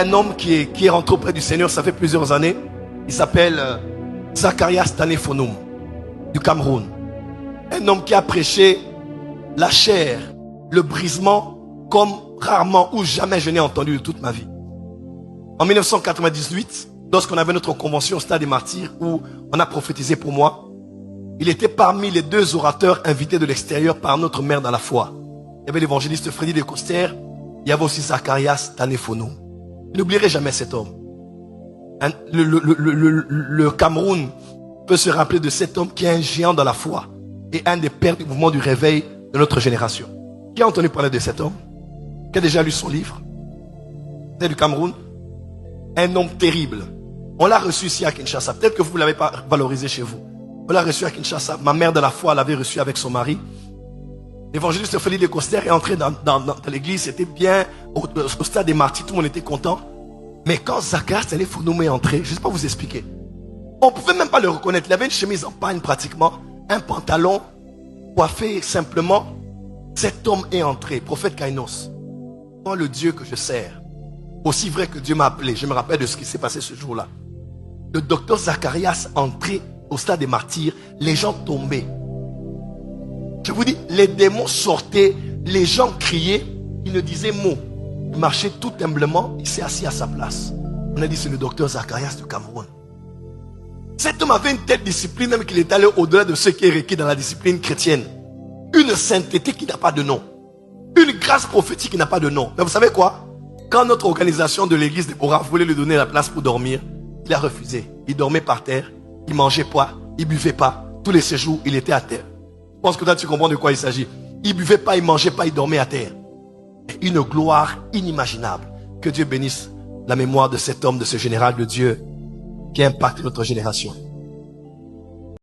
un homme qui est rentré auprès du Seigneur, ça fait plusieurs années. Il s'appelle Zacharias Tanefonoum, du Cameroun. Un homme qui a prêché la chair, le brisement, comme rarement ou jamais je n'ai entendu de toute ma vie. En 1998, lorsqu'on avait notre convention au Stade des Martyrs, où on a prophétisé pour moi, il était parmi les 2 orateurs invités de l'extérieur par notre mère dans la foi. Il y avait l'évangéliste Freddy de Coster, il y avait aussi Zacharias Tanefonoum. Je n'oublierai jamais cet homme. Le Cameroun peut se rappeler de cet homme qui est un géant dans la foi et un des pères du mouvement du réveil de notre génération. Qui a entendu parler de cet homme? Qui a déjà lu son livre? C'est du Cameroun. Un homme terrible. On l'a reçu ici à Kinshasa. Peut-être que vous ne l'avez pas valorisé chez vous. On l'a reçu à Kinshasa. Ma mère de la foi l'avait reçu avec son mari. L'évangéliste Félix de Coster est entré dans l'église. C'était bien. Au Stade des Martyrs, tout le monde était content. Mais quand Zacharias Tanefonoum est entré, je ne sais pas vous expliquer. On ne pouvait même pas le reconnaître. Il avait une chemise en pagne pratiquement. Un pantalon coiffé simplement. Cet homme est entré. Prophète Kainos. Moi, le Dieu que je sers. Aussi vrai que Dieu m'a appelé. Je me rappelle de ce qui s'est passé ce jour-là. Le docteur Zacharias entré au Stade des Martyrs. Les gens tombaient. Je vous dis, les démons sortaient. Les gens criaient. Ils ne disaient mot. Il marchait tout humblement. Il s'est assis à sa place. On a dit c'est le docteur Zacharias du Cameroun. Cet homme avait une telle discipline même qu'il est allé au-delà de ce qui est requis dans la discipline chrétienne. Une sainteté qui n'a pas de nom. Une grâce prophétique qui n'a pas de nom. Mais vous savez quoi? Quand notre organisation de l'église de Bora voulait lui donner la place pour dormir, il a refusé. Il dormait par terre. Il mangeait pas. Il buvait pas. Tous les séjours, il était à terre. Je pense que toi, tu comprends de quoi il s'agit. Il buvait pas, il mangeait pas, il dormait à terre. Et une gloire inimaginable. Que Dieu bénisse la mémoire de cet homme, de ce général de Dieu qui impacte notre génération.